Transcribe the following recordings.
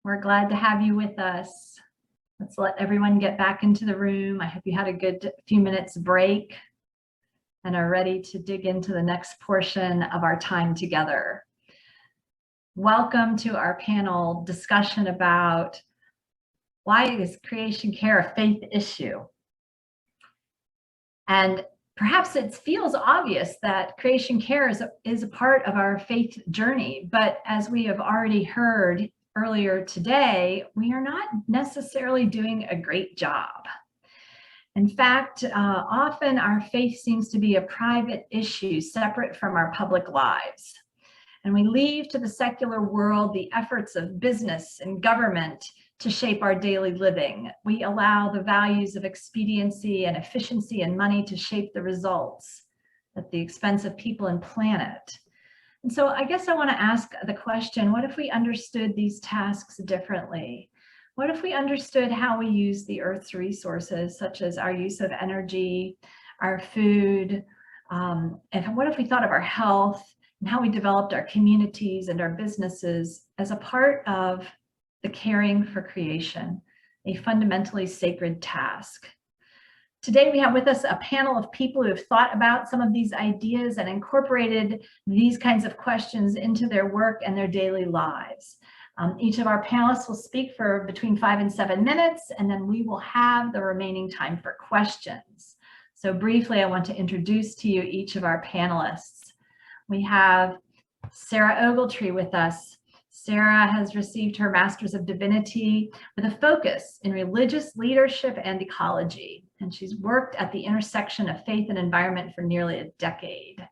We're glad to have you with us. Let's let everyone get back into the room. I hope you had a good few minutes break and are ready to dig into the next portion of our time together. Welcome to our panel discussion about why is creation care a faith issue? And perhaps it feels obvious that creation care is a part of our faith journey, but as we have already heard earlier today, we are not necessarily doing a great job. In fact, often our faith seems to be a private issue separate from our public lives. And we leave to the secular world the efforts of business and government to shape our daily living. We allow the values of expediency and efficiency and money to shape the results at the expense of people and planet. And so I guess I want to ask the question, what if we understood these tasks differently? What if we understood how we use the Earth's resources, such as our use of energy, our food, and what if we thought of our health and how we developed our communities and our businesses as a part of the caring for creation, a fundamentally sacred task? Today, we have with us a panel of people who have thought about some of these ideas and incorporated these kinds of questions into their work and their daily lives. Each of our panelists will speak for between 5 and 7 minutes, and then we will have the remaining time for questions. So briefly, I want to introduce to you each of our panelists. We have Sarah Ogletree with us. Sarah has received her Master's of Divinity with a focus in religious leadership and ecology, and she's worked at the intersection of faith and environment for nearly a decade.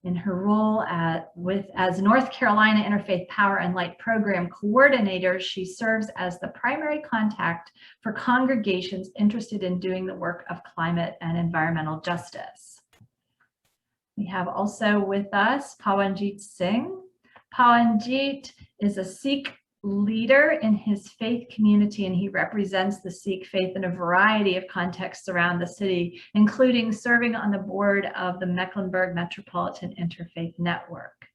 In her role as North Carolina Interfaith Power and Light Program Coordinator, she serves as the primary contact for congregations interested in doing the work of climate and environmental justice. We have also with us Pawanjit Singh. Pawanjit is a Sikh leader in his faith community, and he represents the Sikh faith in a variety of contexts around the city, including serving on the board of the Mecklenburg Metropolitan Interfaith Network.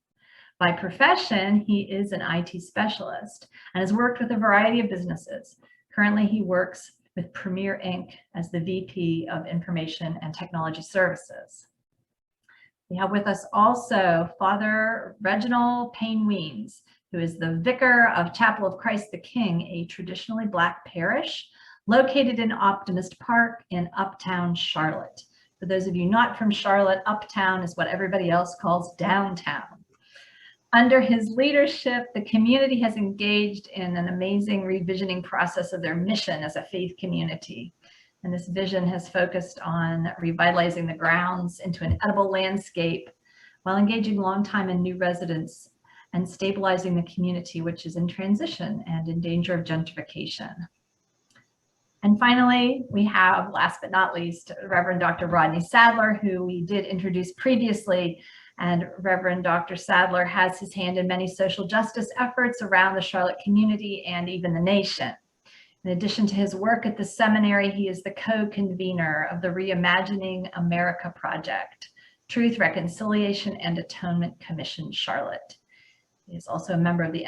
By profession, he is an IT specialist and has worked with a variety of businesses. Currently, he works with Premier Inc. as the VP of Information and Technology Services. We have with us also Father Reginald Payne-Weems, who is the vicar of Chapel of Christ the King, a traditionally Black parish located in Optimist Park in Uptown Charlotte. For those of you not from Charlotte, Uptown is what everybody else calls downtown. Under his leadership, the community has engaged in an amazing revisioning process of their mission as a faith community. And this vision has focused on revitalizing the grounds into an edible landscape while engaging longtime and new residents and stabilizing the community, which is in transition and in danger of gentrification. And finally, we have, last but not least, Reverend Dr. Rodney Sadler, who we did introduce previously. And Reverend Dr. Sadler has his hand in many social justice efforts around the Charlotte community and even the nation. In addition to his work at the seminary, he is the co-convener of the Reimagining America Project, Truth, Reconciliation, and Atonement Commission Charlotte. He is also a member of the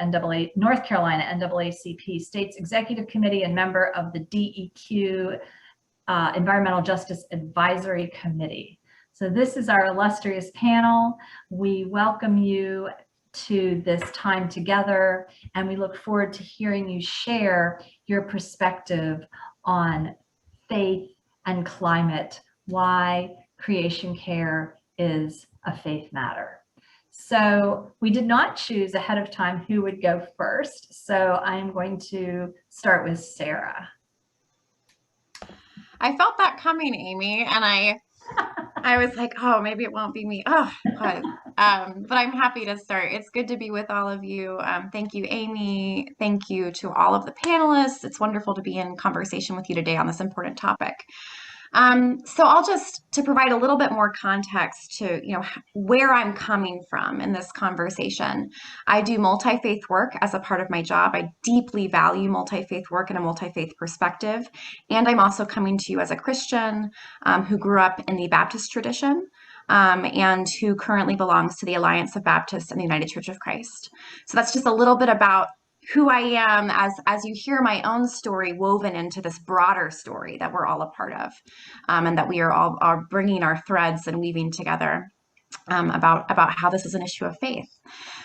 North Carolina NAACP States Executive Committee and member of the DEQ Environmental Justice Advisory Committee. So this is our illustrious panel. We welcome you to this time together, and we look forward to hearing you share your perspective on faith and climate, why creation care is a faith matter. So we did not choose ahead of time who would go first, so I'm going to start with Sarah. I felt that coming, Amy, and I was like, oh, maybe it won't be me. Oh, God. But I'm happy to start. It's good to be with all of you. Thank you, Amy. Thank you to all of the panelists. It's wonderful to be in conversation with you today on this important topic. So I'll to provide a little bit more context to, where I'm coming from in this conversation. I do multi-faith work as a part of my job. I deeply value multi-faith work and a multi-faith perspective. And I'm also coming to you as a Christian who grew up in the Baptist tradition and who currently belongs to the Alliance of Baptists and the United Church of Christ. So that's just a little bit about who I am as you hear my own story woven into this broader story that we're all a part of, and that we are bringing our threads and weaving together about how this is an issue of faith.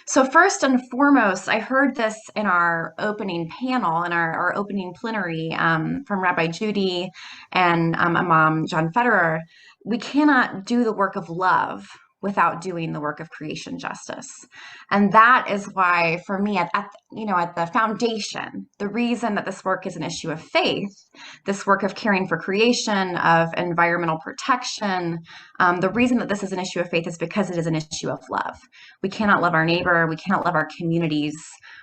So first and foremost, I heard this in our opening panel, in our opening plenary, from Rabbi Judy and Imam John Federer. We cannot do the work of love without doing the work of creation justice. And that is why, for me, at the foundation, the reason that this work is an issue of faith, this work of caring for creation, of environmental protection, the reason that this is an issue of faith is because it is an issue of love. We cannot love our neighbor, we cannot love our communities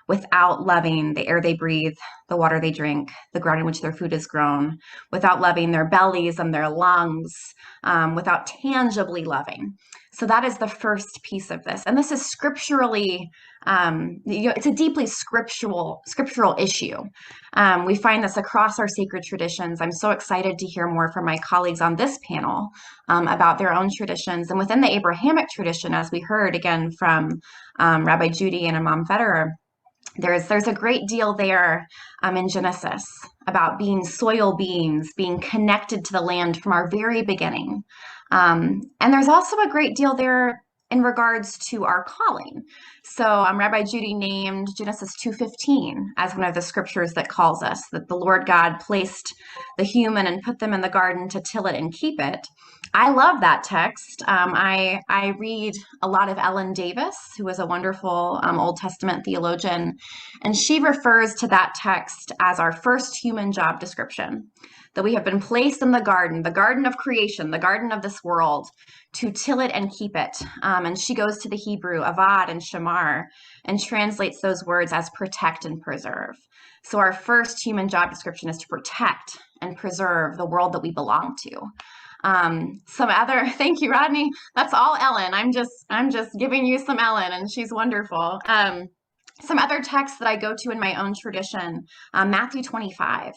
without loving the air they breathe, the water they drink, the ground in which their food is grown, without loving their bellies and their lungs, without tangibly loving. So that is the first piece of this. And this is scripturally, it's a deeply scriptural issue. We find this across our sacred traditions. I'm so excited to hear more from my colleagues on this panel about their own traditions. And within the Abrahamic tradition, as we heard again from Rabbi Judy and Imam Federer, there's a great deal there in Genesis about being soil beings, being connected to the land from our very beginning. And there's also a great deal there in regards to our calling. So Rabbi Judy named Genesis 2:15 as one of the scriptures that calls us, that the Lord God placed the human and put them in the garden to till it and keep it. I love that text. I read a lot of Ellen Davis, who is a wonderful Old Testament theologian, and she refers to that text as our first human job description, that we have been placed in the garden of creation, the garden of this world, to till it and keep it. And she goes to the Hebrew, avad and shamar, and translates those words as protect and preserve. So our first human job description is to protect and preserve the world that we belong to. Thank you, Rodney. That's all Ellen. I'm just giving you some Ellen, and she's wonderful. Some other texts that I go to in my own tradition, Matthew 25.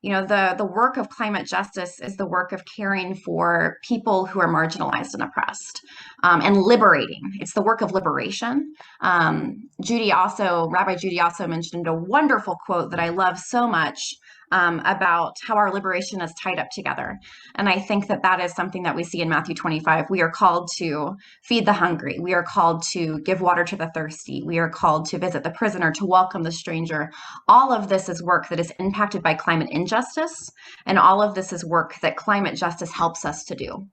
The work of climate justice is the work of caring for people who are marginalized and oppressed, and liberating. It's the work of liberation. Rabbi Judy also mentioned a wonderful quote that I love so much, about how our liberation is tied up together. And I think that is something that we see in Matthew 25. We are called to feed the hungry. We are called to give water to the thirsty. We are called to visit the prisoner, to welcome the stranger. All of this is work that is impacted by climate injustice. And all of this is work that climate justice helps us to do.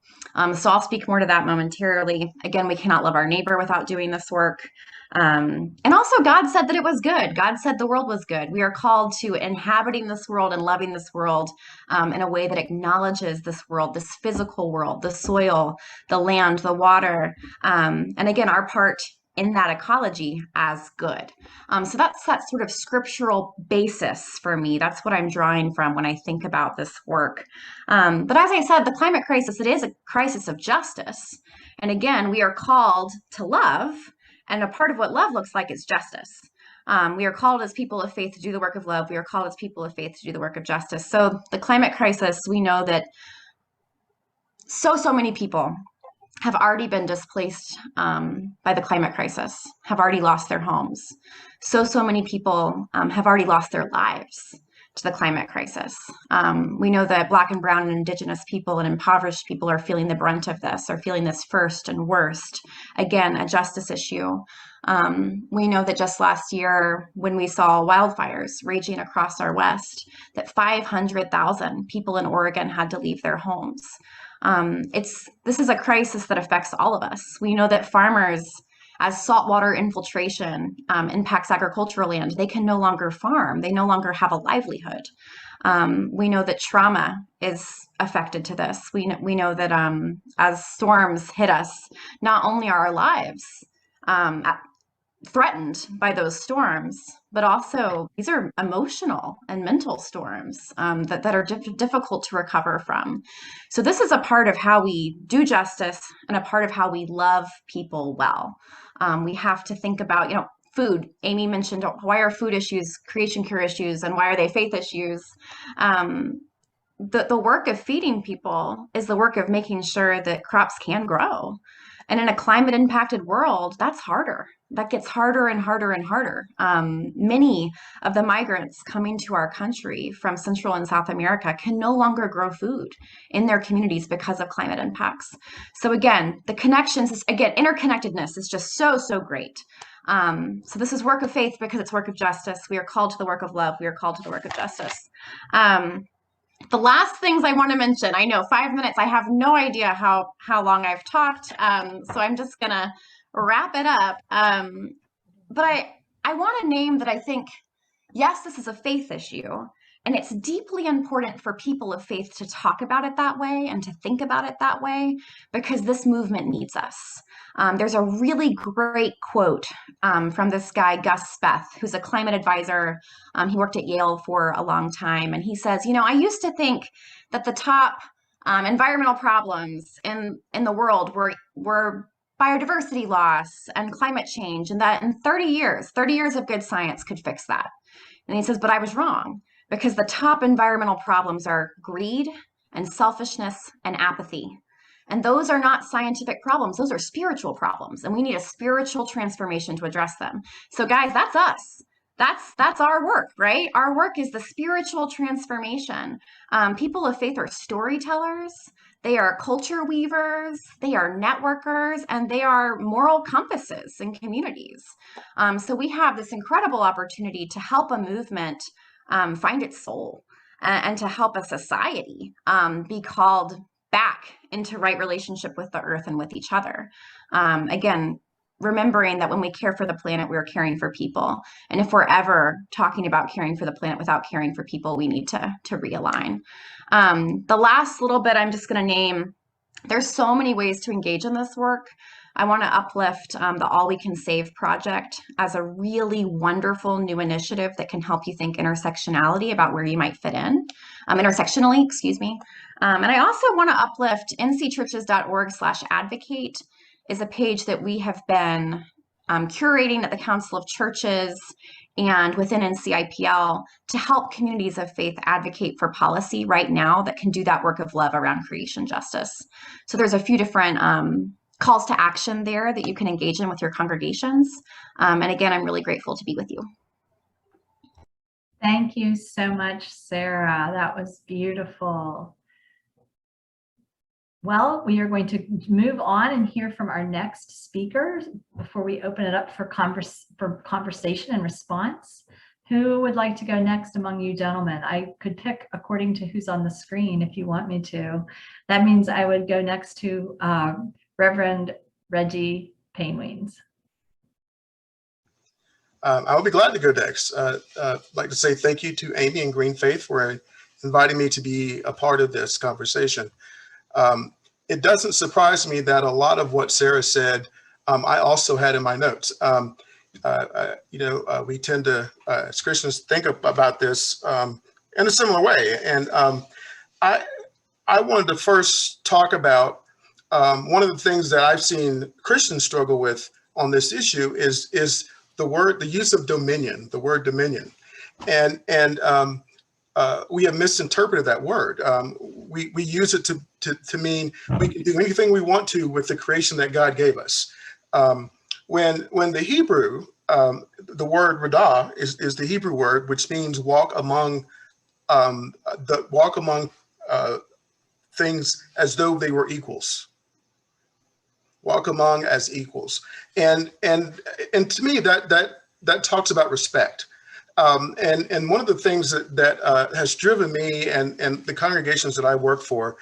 So I'll speak more to that momentarily. Again, we cannot love our neighbor without doing this work. And also God said that it was good. God said the world was good. We are called to inhabiting this world and loving this world in a way that acknowledges this world, this physical world, the soil, the land, the water, and again, our part in that ecology as good. So that's that sort of scriptural basis for me. That's what I'm drawing from when I think about this work. But as I said, the climate crisis, it is a crisis of justice. And again, we are called to love. And a part of what love looks like is justice. We are called as people of faith to do the work of love. We are called as people of faith to do the work of justice. So the climate crisis, we know that so many people have already been displaced by the climate crisis, have already lost their homes. So many people have already lost their lives to the climate crisis. We know that Black and Brown and Indigenous people and impoverished people are feeling the brunt of this, are feeling this first and worst. Again, a justice issue. We know that just last year, when we saw wildfires raging across our West, that 500,000 people in Oregon had to leave their homes. This is a crisis that affects all of us. We know that farmers, as saltwater infiltration impacts agricultural land, they can no longer farm. They no longer have a livelihood. We know that trauma is affected to this. We know that as storms hit us, not only are our lives threatened by those storms, but also these are emotional and mental storms that are difficult to recover from. So this is a part of how we do justice and a part of how we love people well. We have to think about, food. Amy mentioned, why are food issues creation care issues, and why are they faith issues? The work of feeding people is the work of making sure that crops can grow, And in a climate impacted world, that's harder. That gets harder and harder and harder. Many of the migrants coming to our country from Central and South America can no longer grow food in their communities because of climate impacts. So again, the connections, again, interconnectedness is just so, so great. So this is work of faith because it's work of justice. We are called to the work of love. We are called to the work of justice. The last things I want to mention, I know 5 minutes, I have no idea how long I've talked. So I'm just going to wrap it up. But I want to name that I think, yes, this is a faith issue, and it's deeply important for people of faith to talk about it that way and to think about it that way, because this movement needs us. There's a really great quote from this guy, Gus Speth, who's a climate advisor. He worked at Yale for a long time. And he says, I used to think that the top environmental problems in the world were biodiversity loss and climate change, and that in 30 years of good science could fix that. And he says, but I was wrong, because the top environmental problems are greed and selfishness and apathy. And those are not scientific problems. Those are spiritual problems. And we need a spiritual transformation to address them. So guys, that's us. That's our work, right? Our work is the spiritual transformation. People of faith are storytellers. They are culture weavers. They are networkers, and they are moral compasses in communities. So we have this incredible opportunity to help a movement find its soul, and to help a society be called back into right relationship with the earth and with each other. Again, remembering that when we care for the planet, we are caring for people. And if we're ever talking about caring for the planet without caring for people, we need to realign. The last little bit I'm just going to name, there's so many ways to engage in this work. I want to uplift the All We Can Save project as a really wonderful new initiative that can help you think intersectionality about where you might fit in, intersectionally, excuse me. And I also want to uplift ncchurches.org/advocate is a page that we have been curating at the Council of Churches and within NCIPL to help communities of faith advocate for policy right now that can do that work of love around creation justice. So there's a few different calls to action there that you can engage in with your congregations. And again, I'm really grateful to be with you. Thank you so much, Sarah. That was beautiful. Well, we are going to move on and hear from our next speaker before we open it up for conversation and response. Who would like to go next among you gentlemen? I could pick according to who's on the screen if you want me to. That means I would go next to Reverend Reggie Painweens. I'll be glad to go next. I'd like to say thank you to Amy and Green Faith for inviting me to be a part of this conversation. It doesn't surprise me that a lot of what Sarah said, I also had in my notes. We tend to, as Christians, think about this in a similar way. And I wanted to first talk about one of the things that I've seen Christians struggle with on this issue is the use of dominion, the word dominion. And we have misinterpreted that word. We use it to mean we can do anything we want to with the creation that God gave us. When the Hebrew, the word radah is the Hebrew word, which means walk among things as though they were equals. Walk among as equals, and to me that talks about respect. And one of the things that has driven me and the congregations that I work for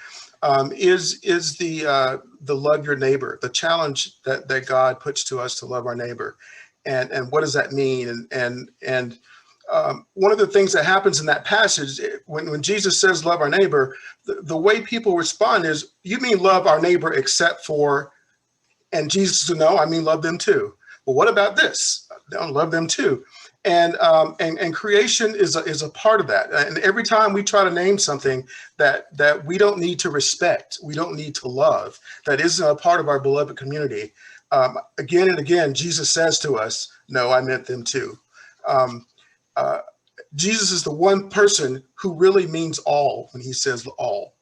is the love your neighbor, the challenge that God puts to us to love our neighbor, and what does that mean? And one of the things that happens in that passage when Jesus says love our neighbor, the way people respond is, you mean love our neighbor except for, and Jesus said, no, I mean love them too. Well, what about this? Don't love them too. And creation is a part of that. And every time we try to name something that we don't need to respect, we don't need to love, that isn't a part of our beloved community, again and again, Jesus says to us, no, I meant them too. Jesus is the one person who really means all when he says all.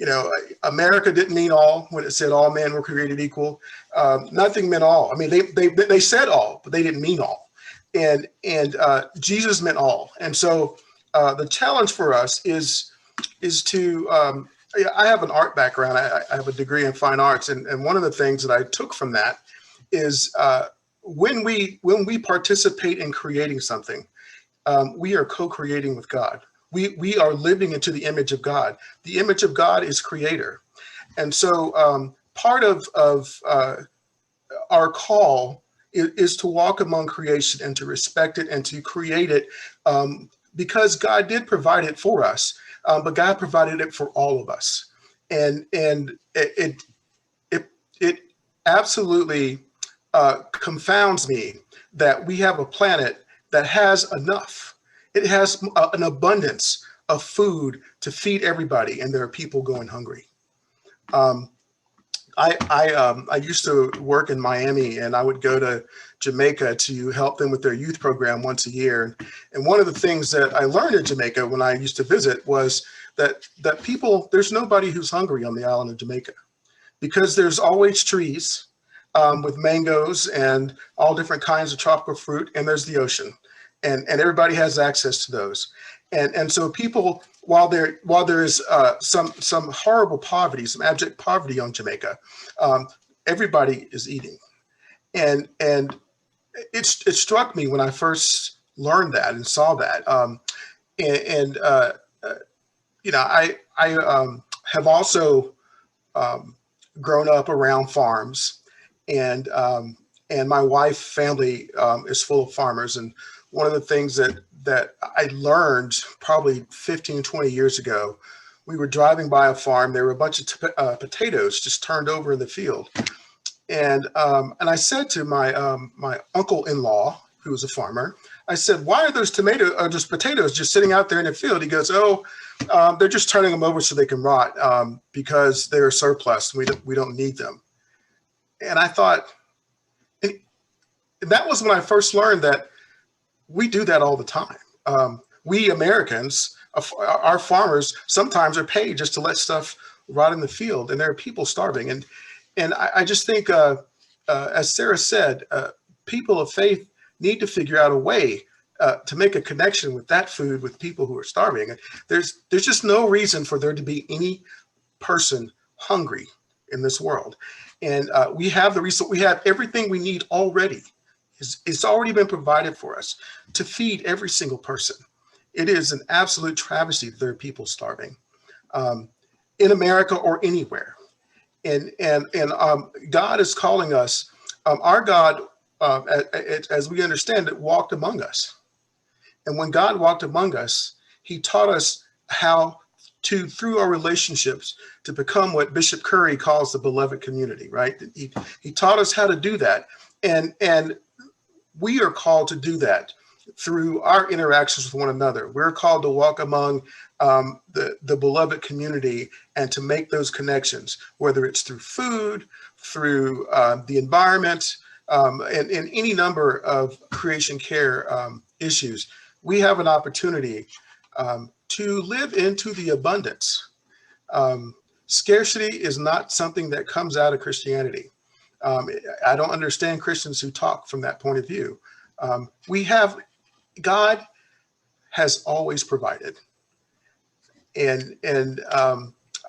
You know, America didn't mean all when it said all men were created equal. Nothing meant all. I mean, they said all, but they didn't mean all. And Jesus meant all. And so the challenge for us is to I have an art background. I have a degree in fine arts, and one of the things that I took from that is when we participate in creating something, we are co-creating with God. We are living into the image of God. The image of God is creator. And so part of our call is to walk among creation and to respect it and to create it because God did provide it for us, but God provided it for all of us. And it absolutely confounds me that we have a planet that has enough. It has an abundance of food to feed everybody, and there are people going hungry. I used to work in Miami, and I would go to Jamaica to help them with their youth program once a year. And one of the things that I learned in Jamaica when I used to visit was that people, there's nobody who's hungry on the island of Jamaica, because there's always trees with mangoes and all different kinds of tropical fruit, and there's the ocean. And everybody has access to those, and so people, while there is some horrible poverty, some abject poverty on Jamaica, everybody is eating, and it struck me when I first learned that and saw that, you know, I have also grown up around farms, and my wife's family is full of farmers. And one of the things that I learned probably 15, 20 years ago, we were driving by a farm. There were a bunch of potatoes just turned over in the field. And I said to my my uncle-in-law, who was a farmer, I said, "Why are those potatoes just sitting out there in the field?" He goes, "Oh, they're just turning them over so they can rot because they're surplus. We don't need them." And I thought, and that was when I first learned that we do that all the time. We Americans, our farmers, sometimes are paid just to let stuff rot in the field, and there are people starving. And I just think, as Sarah said, people of faith need to figure out a way to make a connection with that food with people who are starving. And there's just no reason for there to be any person hungry in this world. And we have the resource. We have everything we need already. It's already been provided for us to feed every single person. It is an absolute travesty that there are people starving in America or anywhere. And God is calling us. Our God, as we understand it, walked among us. And when God walked among us, he taught us how to, through our relationships, to become what Bishop Curry calls the beloved community, right? He taught us how to do that. And we are called to do that through our interactions with one another. We're called to walk among the beloved community and to make those connections, whether it's through food, through the environment, and any number of creation care issues. We have an opportunity to live into the abundance. Scarcity is not something that comes out of Christianity. I don't understand Christians who talk from that point of view. God has always provided. And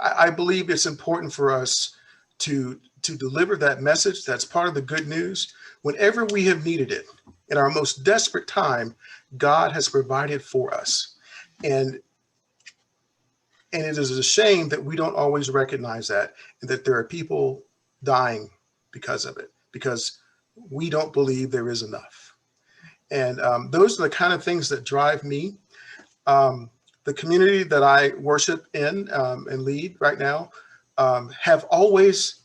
I believe it's important for us to deliver that message. That's part of the good news. Whenever we have needed it, in our most desperate time, God has provided for us. And it is a shame that we don't always recognize that, and that there are people dying because of it, because we don't believe there is enough. And those are the kind of things that drive me. The community that I worship in and lead right now have always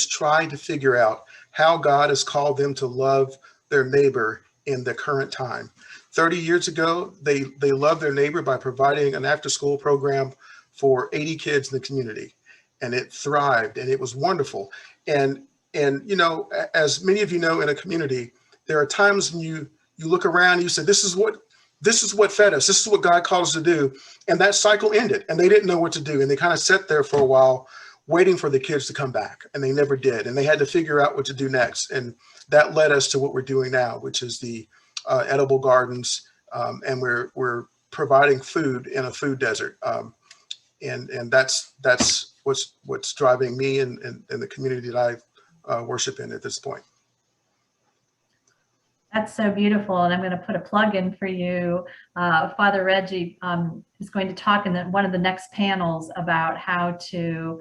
tried to figure out how God has called them to love their neighbor in the current time. 30 years ago, they loved their neighbor by providing an after-school program for 80 kids in the community, and it thrived, and it was wonderful. And you know, as many of you know, in a community, there are times when you look around and you say, this is what this is what fed us. This is what God called us to do. And that cycle ended, and they didn't know what to do. And they kind of sat there for a while waiting for the kids to come back, and they never did. And they had to figure out what to do next. And that led us to what we're doing now, which is the edible gardens. And we're providing food in a food desert. And that's what's driving me and the community that I worship in at this point. That's so beautiful. And I'm going to put a plug in for you. Father Reggie is going to talk in one of the next panels about how to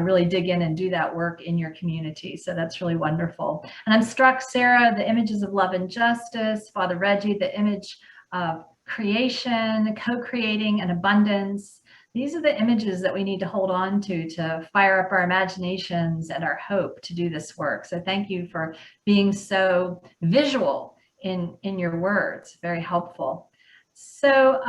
really dig in and do that work in your community. So that's really wonderful. And I'm struck, Sarah, the images of love and justice, Father Reggie, the image of creation, co-creating and abundance. These are the images that we need to hold on to fire up our imaginations and our hope to do this work. So thank you for being so visual in your words. Very helpful. So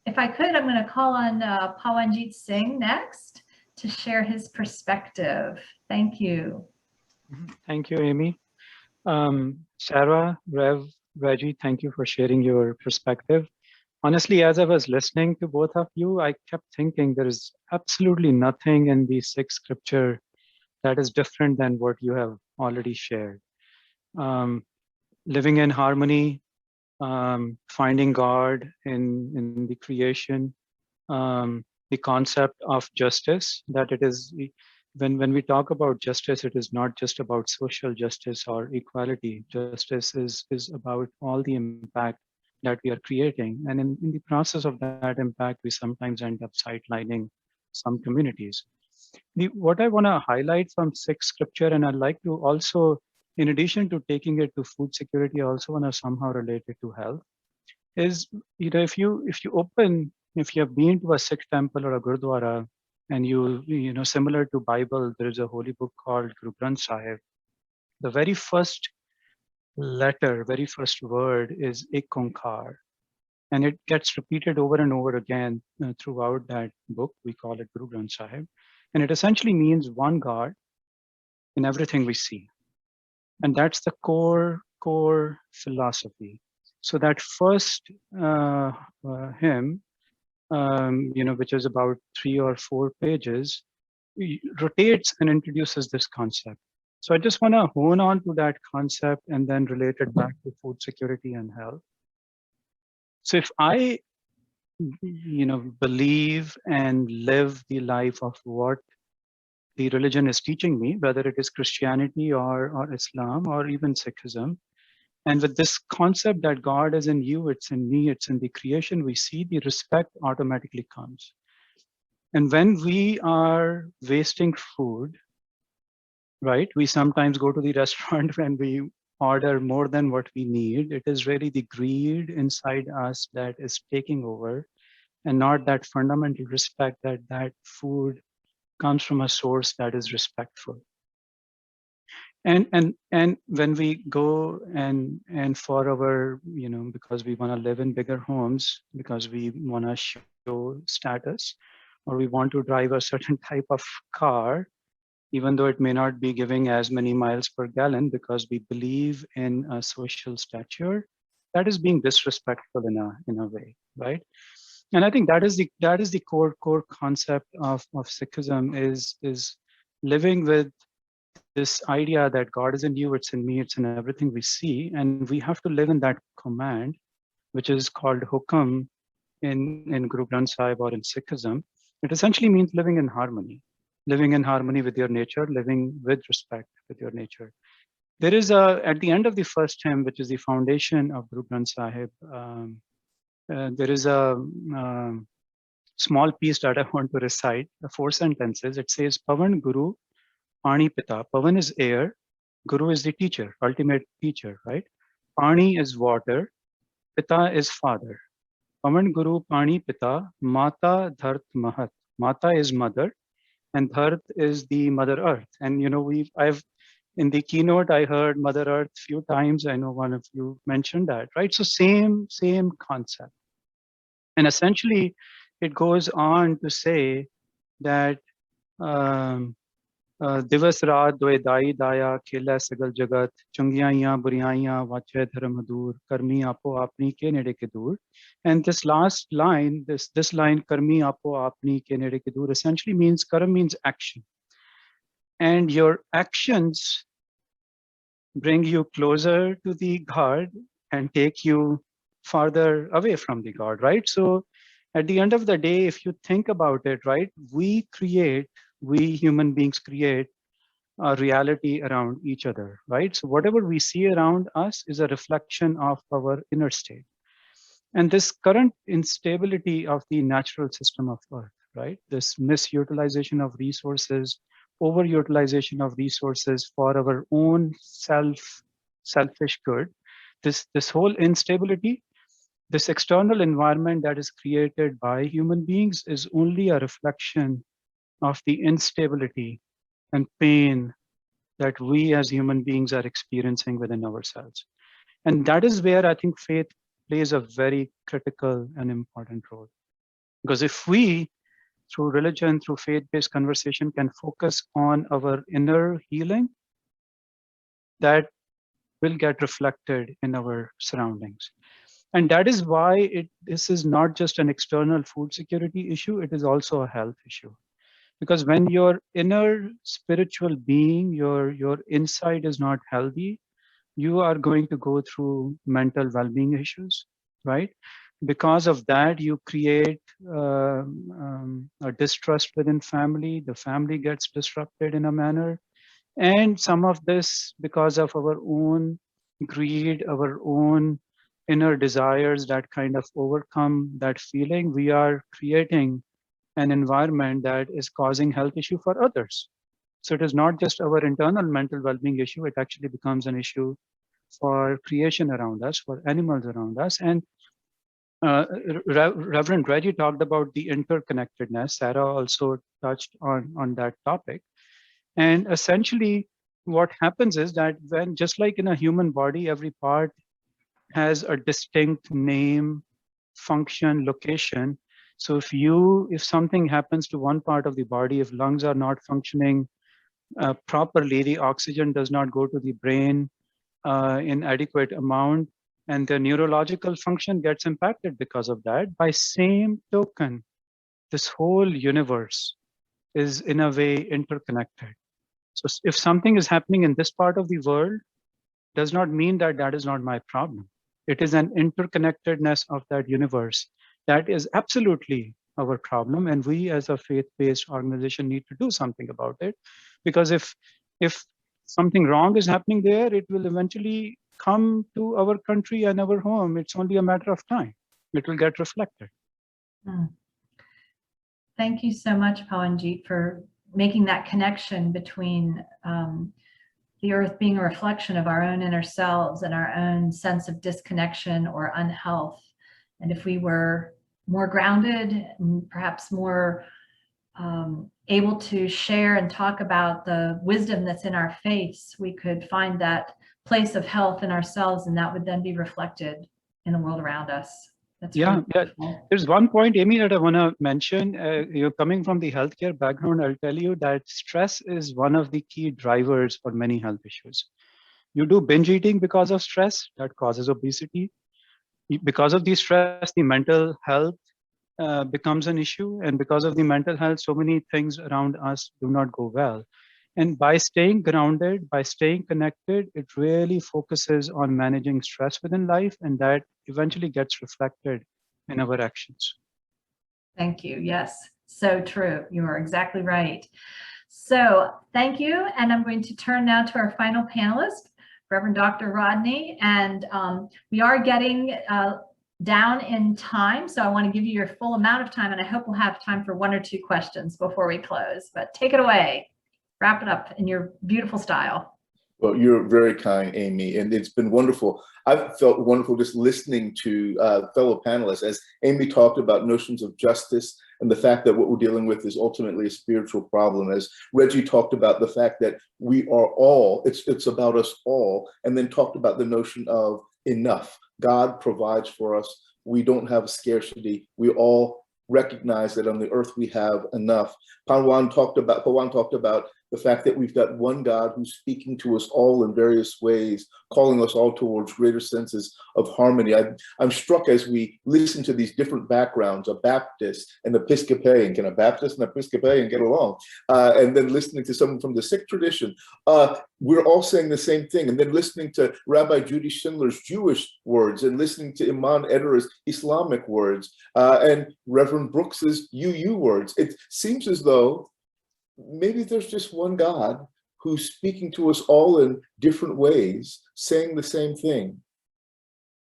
if I could, I'm going to call on Pawanjit Singh next to share his perspective. Thank you. Thank you, Amy. Sarah, Rev, Reggie, thank you for sharing your perspective. Honestly, as I was listening to both of you, I kept thinking there is absolutely nothing in the sixth scripture that is different than what you have already shared. Living in harmony, finding God in the creation, the concept of justice, that it is, when we talk about justice, it is not just about social justice or equality. Justice is about all the impact that we are creating. And in the process of that impact, we sometimes end up sidelining some communities. What I want to highlight from sixth scripture, and I'd like to also, in addition to taking it to food security, I also want to somehow relate it to health, is, if you have been to a Sikh temple or a Gurdwara, and similar to Bible, there is a holy book called Guru Granth Sahib. The very first letter, very first word is Ek Onkar, and it gets repeated over and over again throughout that book. We call it Guru Granth Sahib, and it essentially means one God in everything we see, and that's the core philosophy. So that first hymn, which is about 3 or 4 pages, rotates and introduces this concept. So I just want to hone on to that concept and then relate it back to food security and health. So if I, believe and live the life of what the religion is teaching me, whether it is Christianity or Islam or even Sikhism, and with this concept that God is in you, it's in me, it's in the creation, we see the respect automatically comes. And when we are wasting food, right, we sometimes go to the restaurant and we order more than what we need. It is really the greed inside us that is taking over, and not that fundamental respect that food comes from a source that is respectful. And when we go and for our, because we want to live in bigger homes, because we want to show status, or we want to drive a certain type of car, even though it may not be giving as many miles per gallon, because we believe in a social stature, that is being disrespectful in a way, right? And I think that is the core concept of Sikhism, is living with this idea that God is in you, it's in me, it's in everything we see, and we have to live in that command, which is called hukam in Guru Granth Sahib or in Sikhism. It essentially means living in harmony with your nature, living with respect with your nature. There is at the end of the first hymn, which is the foundation of Guru Granth Sahib, there is a small piece that I want to recite, 4 sentences. It says, Pavan Guru Pani Pita. Pavan is air, Guru is the teacher, ultimate teacher, right? Pani is water, Pita is father. Pavan Guru Pani Pita, Mata Dhart Mahat. Mata is mother, and Dhart is the Mother Earth. And I've in the keynote, I heard Mother Earth few times. I know one of you mentioned that, right? So same concept. And essentially, it goes on to say that दिवस रात द्वे दाई दाया खेला सगल जगत चंगियाइयां बुरियाइयां वाचे धर्म दूर कर्मी आपो आपनी के नेड़े के दूर. And this last line, this line कर्मी आपो आपनी के नेड़े के दूर essentially means karam means action, and your actions bring you closer to the God and take you farther away from the God, right? So at the end of the day, if you think about it, right, we human beings create a reality around each other, right? So whatever we see around us is a reflection of our inner state. And this current instability of the natural system of Earth, right? This misutilization of resources, overutilization of resources for our own selfish good, this whole instability, this external environment that is created by human beings is only a reflection of the instability and pain that we as human beings are experiencing within ourselves. And that is where I think faith plays a very critical and important role. Because if we, through religion, through faith-based conversation, can focus on our inner healing, that will get reflected in our surroundings. And that is why this is not just an external food security issue, it is also a health issue. Because when your inner spiritual being, your inside is not healthy, you are going to go through mental well-being issues, right? Because of that, you create a distrust within family. The family gets disrupted in a manner. And some of this because of our own greed, our own inner desires that kind of overcome that feeling, we are creating an environment that is causing health issue for others. So it is not just our internal mental well-being issue, it actually becomes an issue for creation around us, for animals around us. And Reverend Reggie talked about the interconnectedness. Sarah also touched on that topic. And essentially what happens is that when, just like in a human body, every part has a distinct name, function, location. So if something happens to one part of the body, if lungs are not functioning properly, the oxygen does not go to the brain in adequate amount, and the neurological function gets impacted because of that. By same token, this whole universe is in a way interconnected. So if something is happening in this part of the world, does not mean that that is not my problem. It is an interconnectedness of that universe that is absolutely our problem, and we as a faith-based organization need to do something about it. Because if something wrong is happening there, it will eventually come to our country and our home. It's only a matter of time. It will get reflected. Thank you so much, Pawanjit, for making that connection between the earth being a reflection of our own inner selves and our own sense of disconnection or unhealth. And if we were more grounded and perhaps more able to share and talk about the wisdom that's in our faiths, we could find that place of health in ourselves, and that would then be reflected in the world around us. That's really beautiful. There's one point, Amy, that I want to mention. You're coming from the healthcare background. I'll tell you that stress is one of the key drivers for many health issues. You do binge eating because of stress, that causes obesity. Because of the stress, the mental health becomes an issue. And because of the mental health, so many things around us do not go well. And by staying grounded, by staying connected, it really focuses on managing stress within life, and that eventually gets reflected in our actions. Thank you. Yes, so true. You are exactly right. So thank you. And I'm going to turn now to our final panelist, Reverend Dr. Rodney. And we are getting down in time, so I want to give you your full amount of time, and I hope we'll have time for one or two questions before we close. But take it away. Wrap it up in your beautiful style. Well, you're very kind, Amy, and it's been wonderful. I've felt wonderful just listening to fellow panelists as Amy talked about notions of justice and the fact that what we're dealing with is ultimately a spiritual problem. As Reggie talked about the fact that we are all, it's about us all, and then talked about the notion of enough. God provides for us. We don't have scarcity. We all recognize that on the earth we have enough. Pawan talked about the fact that we've got one God who's speaking to us all in various ways, calling us all towards greater senses of harmony. I'm struck as we listen to these different backgrounds, a Baptist and Episcopalian. Can a Baptist and Episcopalian get along? And then listening to someone from the Sikh tradition, we're all saying the same thing. And then listening to Rabbi Judy Schindler's Jewish words, and listening to Iman Ederer's Islamic words, and Reverend Brooks's UU words. It seems as though maybe there's just one God who's speaking to us all in different ways, saying the same thing.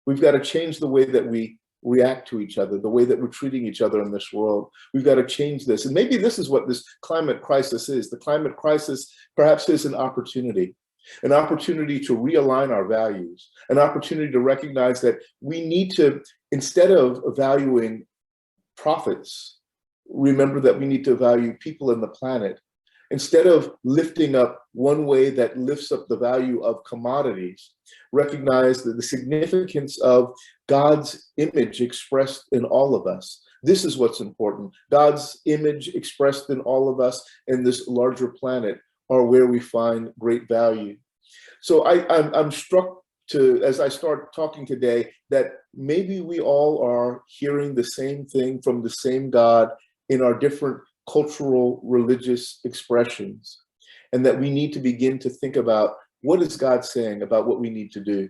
We've got to change the way that we react to each other, the way that we're treating each other in this world. We've got to change this. And maybe this is what this climate crisis is. The climate crisis perhaps is an opportunity to realign our values, an opportunity to recognize that we need to, instead of valuing profits, remember that we need to value people and the planet. Instead of lifting up one way that lifts up the value of commodities, recognize that the significance of God's image expressed in all of us. This is what's important. God's image expressed in all of us and this larger planet are where we find great value. So I'm struck as I start talking today, that maybe we all are hearing the same thing from the same God in our different cultural, religious expressions, and that we need to begin to think about, what is God saying about what we need to do?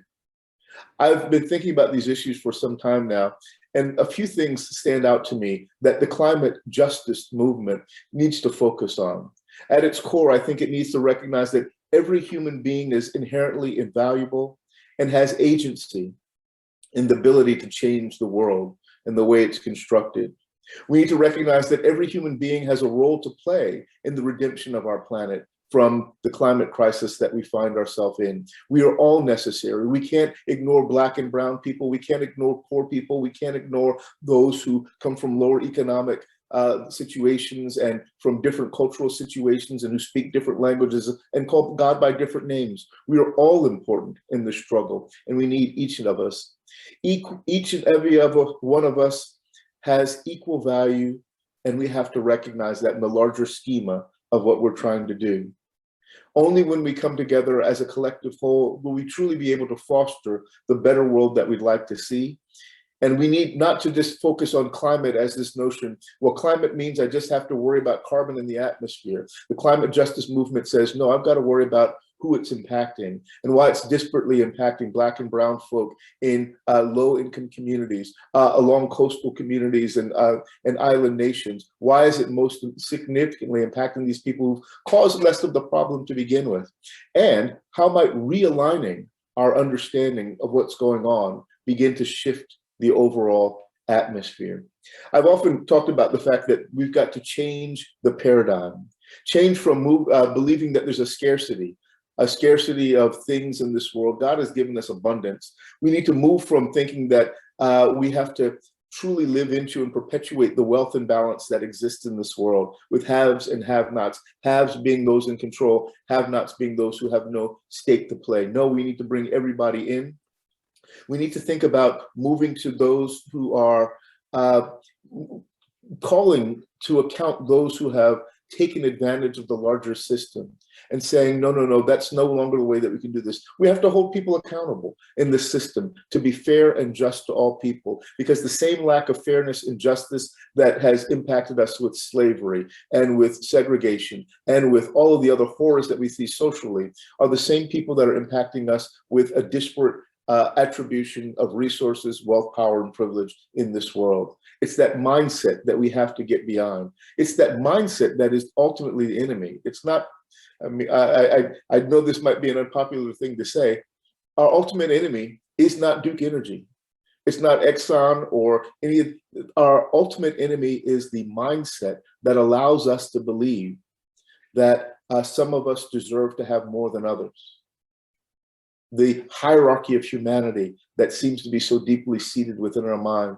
I've been thinking about these issues for some time now, and a few things stand out to me that the climate justice movement needs to focus on. At its core, I think it needs to recognize that every human being is inherently invaluable and has agency in the ability to change the world and the way it's constructed. We need to recognize that every human being has a role to play in the redemption of our planet from the climate crisis that we find ourselves in. We are all necessary. We can't ignore Black and brown people. We can't ignore poor people. We can't ignore those who come from lower economic situations and from different cultural situations and who speak different languages and call God by different names. We are all important in this struggle, and we need each of us. Each and every one of us has equal value, and we have to recognize that in the larger schema of what we're trying to do. Only when we come together as a collective whole will we truly be able to foster the better world that we'd like to see. And we need not to just focus on climate as this notion, well, climate means I just have to worry about carbon in the atmosphere. The climate justice movement says, no, I've got to worry about who it's impacting and why it's disparately impacting Black and brown folk in low-income communities, along coastal communities and island nations. Why is it most significantly impacting these people who caused less of the problem to begin with? And how might realigning our understanding of what's going on begin to shift the overall atmosphere? I've often talked about the fact that we've got to change the paradigm, change from believing that there's a scarcity of things in this world. God has given us abundance. We need to move from thinking that we have to truly live into and perpetuate the wealth imbalance that exists in this world, with haves and have-nots, haves being those in control, have-nots being those who have no stake to play. No, we need to bring everybody in. We need to think about moving to those who are calling to account those who have taken advantage of the larger system and saying, no, no, no, that's no longer the way that we can do this. We have to hold people accountable in this system to be fair and just to all people, because the same lack of fairness and justice that has impacted us with slavery and with segregation and with all of the other horrors that we see socially are the same people that are impacting us with a disparate attribution of resources, wealth, power, and privilege in this world. It's that mindset that we have to get beyond. It's that mindset that is ultimately the enemy. It's not, I mean, I know this might be an unpopular thing to say. Our ultimate enemy is not Duke Energy. It's not Exxon or any. Our ultimate enemy is the mindset that allows us to believe that some of us deserve to have more than others. The hierarchy of humanity that seems to be so deeply seated within our mind.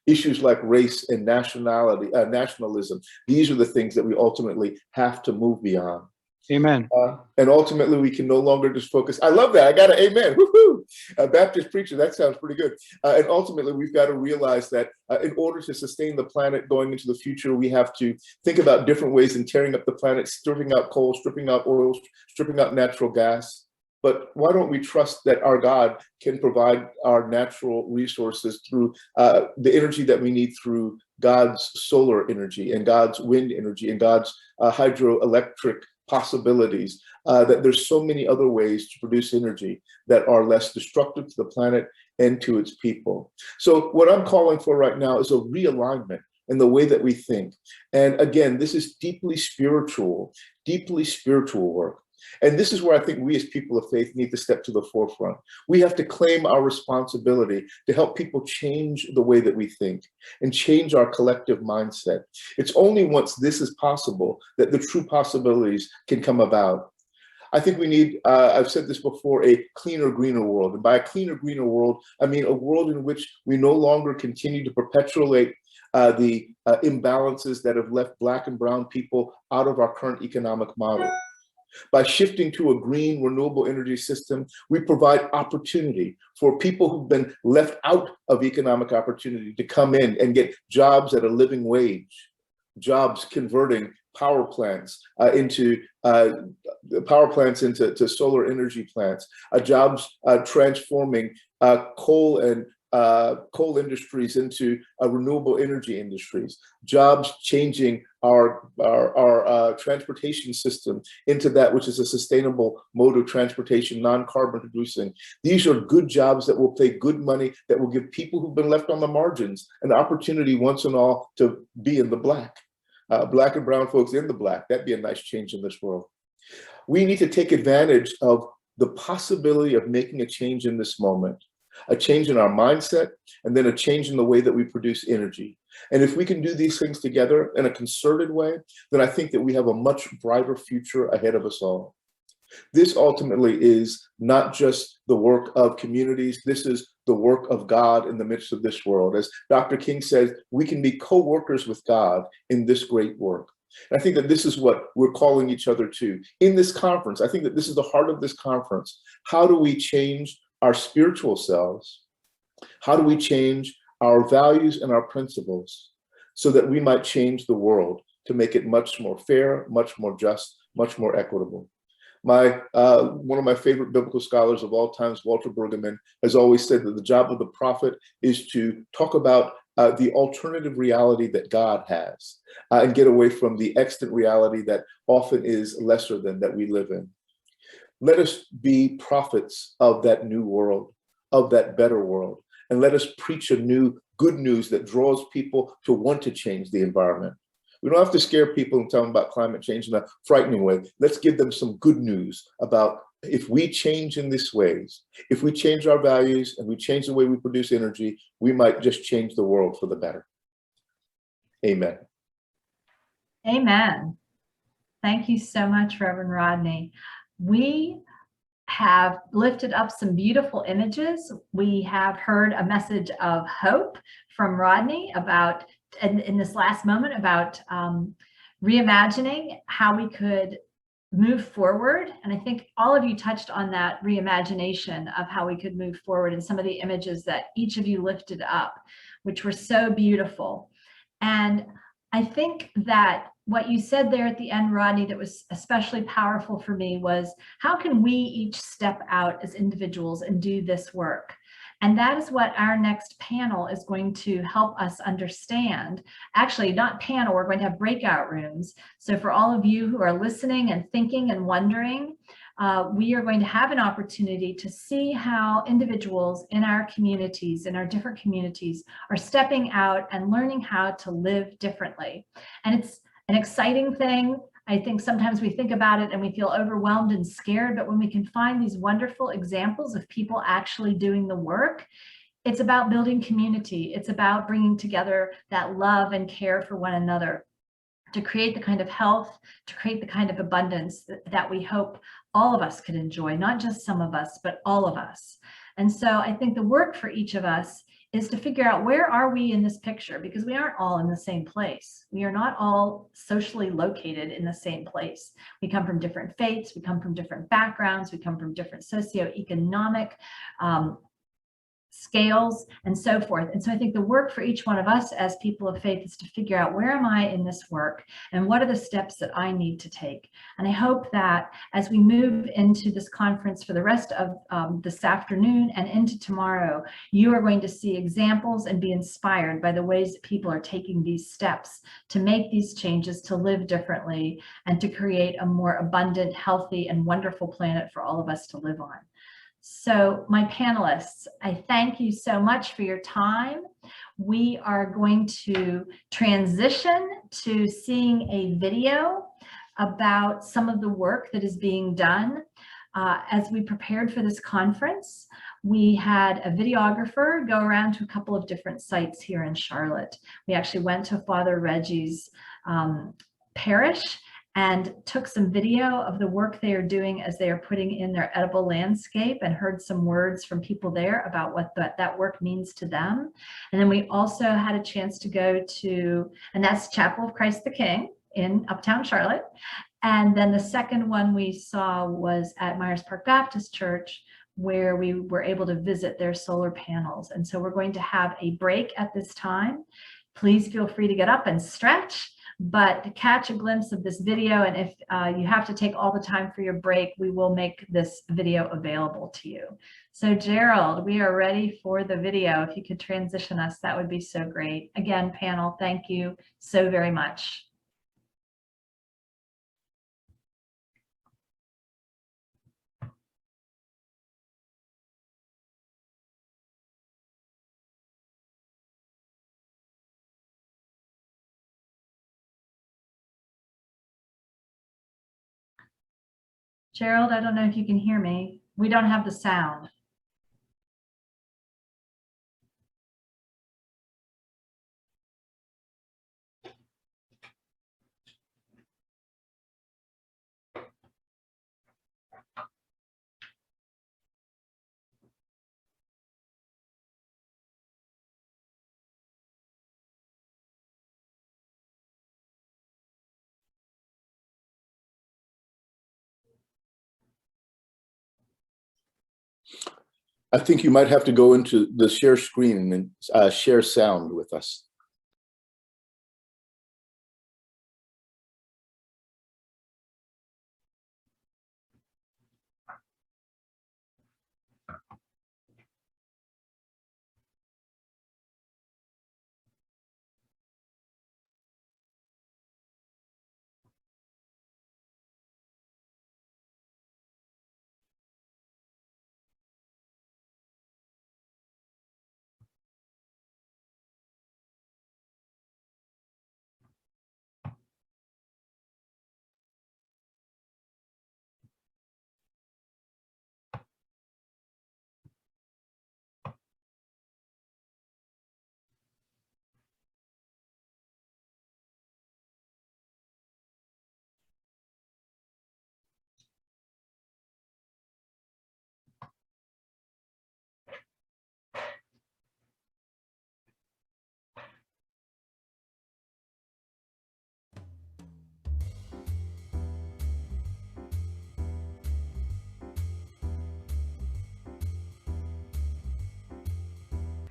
Issues like race and nationalism, these are the things that we ultimately have to move beyond. Amen. And ultimately, we can no longer just focus. I love that. I got an amen. Woohoo! A Baptist preacher. That sounds pretty good. And ultimately, we've got to realize that in order to sustain the planet going into the future, we have to think about different ways in tearing up the planet, stripping out coal, stripping out oil, stripping out natural gas. But why don't we trust that our God can provide our natural resources through the energy that we need through God's solar energy and God's wind energy and God's hydroelectric possibilities, that there's so many other ways to produce energy that are less destructive to the planet and to its people. So what I'm calling for right now is a realignment in the way that we think. And again, this is deeply spiritual work. And this is where I think we as people of faith need to step to the forefront. We have to claim our responsibility to help people change the way that we think and change our collective mindset. It's only once this is possible that the true possibilities can come about. I think we need, I've said this before, a cleaner, greener world. And by a cleaner, greener world, I mean a world in which we no longer continue to perpetuate the imbalances that have left Black and brown people out of our current economic model. By shifting to a green, renewable energy system, we provide opportunity for people who've been left out of economic opportunity to come in and get jobs at a living wage, jobs converting power plants into solar energy plants, jobs transforming coal industries into renewable energy industries, jobs changing our transportation system into that which is a sustainable mode of transportation, non-carbon producing. These are good jobs that will pay good money, that will give people who've been left on the margins an opportunity once and all to be in the Black. Black and brown folks in the Black. That'd be a nice change in this world. We need to take advantage of the possibility of making a change in this moment. A change in our mindset, and then a change in the way that we produce energy. And if we can do these things together in a concerted way, then I think that we have a much brighter future ahead of us all. This ultimately is not just the work of communities, this is the work of God in the midst of this world. As Dr. King says, we can be co-workers with God in this great work. And I think that this is what we're calling each other to. In this conference, I think that this is the heart of this conference. How do we change our spiritual selves? How do we change our values and our principles so that we might change the world to make it much more fair, much more just, much more equitable? One of my favorite biblical scholars of all times, Walter Brueggemann, has always said that the job of the prophet is to talk about the alternative reality that God has and get away from the extant reality that often is lesser than that we live in. Let us be prophets of that new world, of that better world, and let us preach a new good news that draws people to want to change the environment. We don't have to scare people and tell them about climate change in a frightening way. Let's give them some good news about if we change in these ways, if we change our values and we change the way we produce energy, we might just change the world for the better. Amen. Amen. Thank you so much, Reverend Rodney. We have lifted up some beautiful images. We have heard a message of hope from Rodney about, in this last moment, about reimagining how we could move forward. And I think all of you touched on that reimagination of how we could move forward in some of the images that each of you lifted up, which were so beautiful. And I think that what you said there at the end, Rodney, that was especially powerful for me was, how can we each step out as individuals and do this work? And that is what our next panel is going to help us understand. Actually, not panel, we're going to have breakout rooms. So for all of you who are listening and thinking and wondering, we are going to have an opportunity to see how individuals in our communities, in our different communities, are stepping out and learning how to live differently. And it's an exciting thing. I think sometimes we think about it and we feel overwhelmed and scared, but when we can find these wonderful examples of people actually doing the work, it's about building community. It's about bringing together that love and care for one another to create the kind of health, to create the kind of abundance that we hope all of us could enjoy, not just some of us, but all of us. And so I think the work for each of us is to figure out where are we in this picture, because we aren't all in the same place. We are not all socially located in the same place. We come from different faiths, we come from different backgrounds, we come from different socioeconomic scales and so forth. And so I think the work for each one of us as people of faith is to figure out, where am I in this work and what are the steps that I need to take? And I hope that as we move into this conference for the rest of this afternoon and into tomorrow, you are going to see examples and be inspired by the ways that people are taking these steps to make these changes, to live differently, and to create a more abundant, healthy, and wonderful planet for all of us to live on. So my panelists, I thank you so much for your time. We are going to transition to seeing a video about some of the work that is being done. As we prepared for this conference, we had a videographer go around to a couple of different sites here in Charlotte. We actually went to Father Reggie's parish and took some video of the work they are doing as they are putting in their edible landscape, and heard some words from people there about what that work means to them. And then we also had a chance to go to, and that's Chapel of Christ the King in Uptown Charlotte. And then the second one we saw was at Myers Park Baptist Church, where we were able to visit their solar panels. And so we're going to have a break at this time. Please feel free to get up and stretch, but to catch a glimpse of this video. And if you have to take all the time for your break, we will make this video available to you. So Gerald, we are ready for the video. If you could transition us, that would be so great. Again, panel, thank you so very much. Gerald, I don't know if you can hear me. We don't have the sound. I think you might have to go into the share screen and share sound with us.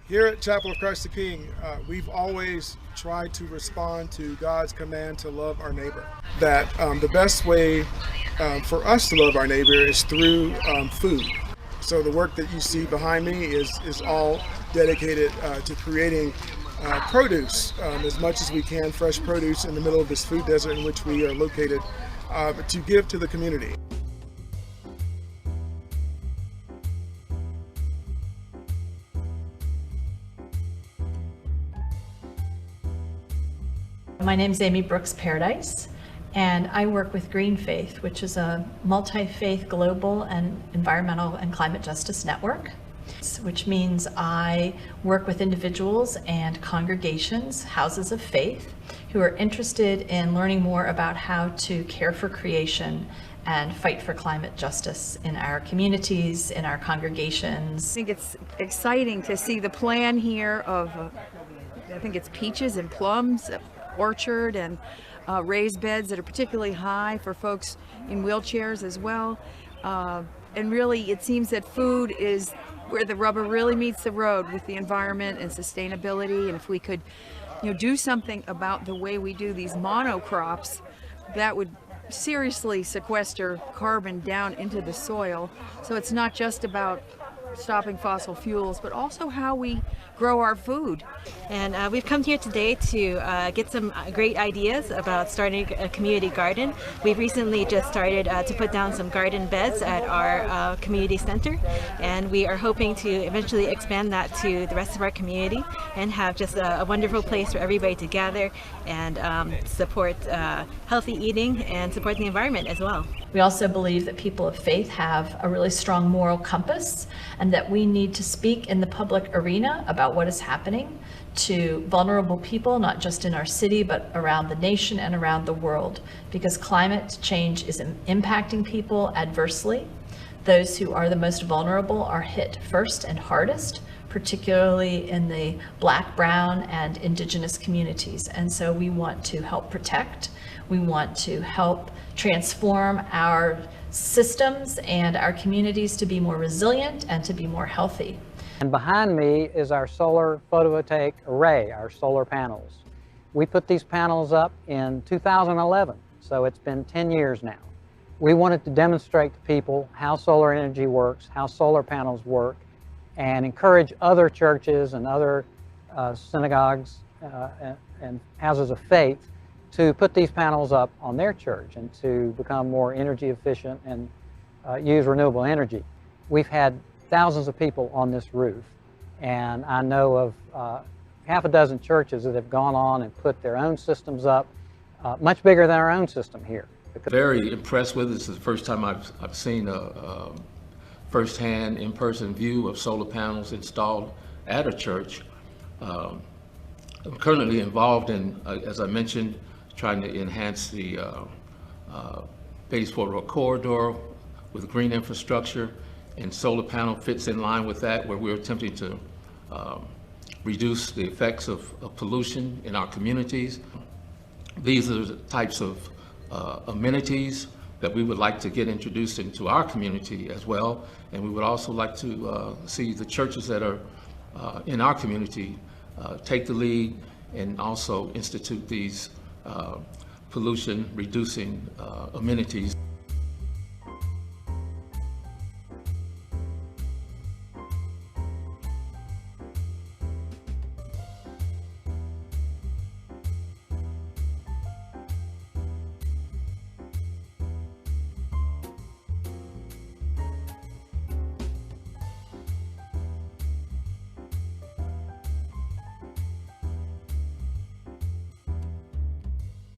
Here at Chapel of Christ the King, we've always tried to respond to God's command to love our neighbor. That the best way for us to love our neighbor is through food. So the work that you see behind me is all dedicated to creating produce as much as we can, fresh produce in the middle of this food desert in which we are located, to give to the community. My name is Amy Brooks Paradise, and I work with Green Faith, which is a multi-faith global and environmental and climate justice network, which means I work with individuals and congregations, houses of faith, who are interested in learning more about how to care for creation and fight for climate justice in our communities, in our congregations. I think it's exciting to see the plan here of, I think it's peaches and plums, orchard, and raised beds that are particularly high for folks in wheelchairs as well. And really, it seems that food is where the rubber really meets the road with the environment and sustainability. And if we could, do something about the way we do these monocrops, that would seriously sequester carbon down into the soil. So it's not just about stopping fossil fuels, but also how we grow our food. And we've come here today to get some great ideas about starting a community garden. We've recently just started to put down some garden beds at our community center, and we are hoping to eventually expand that to the rest of our community and have just a wonderful place for everybody to gather and support healthy eating and support the environment as well. We also believe that people of faith have a really strong moral compass, and that we need to speak in the public arena about what is happening to vulnerable people, not just in our city, but around the nation and around the world, because climate change is impacting people adversely. Those who are the most vulnerable are hit first and hardest, particularly in the Black, Brown, and Indigenous communities. And so we want to help protect. We want to help transform our systems and our communities to be more resilient and to be more healthy. And behind me is our solar photovoltaic array, our solar panels. We put these panels up in 2011, so it's been 10 years now. We wanted to demonstrate to people how solar energy works, how solar panels work, and encourage other churches and other synagogues and houses of faith to put these panels up on their church and to become more energy efficient and use renewable energy. We've had thousands of people on this roof, and I know of half a dozen churches that have gone on and put their own systems up, much bigger than our own system here. Very impressed with it. This is the first time I've seen a first-hand, in-person view of solar panels installed at a church. I'm currently involved in, as I mentioned, trying to enhance the Batesboro corridor with green infrastructure, and solar panel fits in line with that, where we're attempting to reduce the effects of pollution in our communities. These are the types of amenities that we would like to get introduced into our community as well, and we would also like to see the churches that are in our community take the lead and also institute these pollution reducing amenities.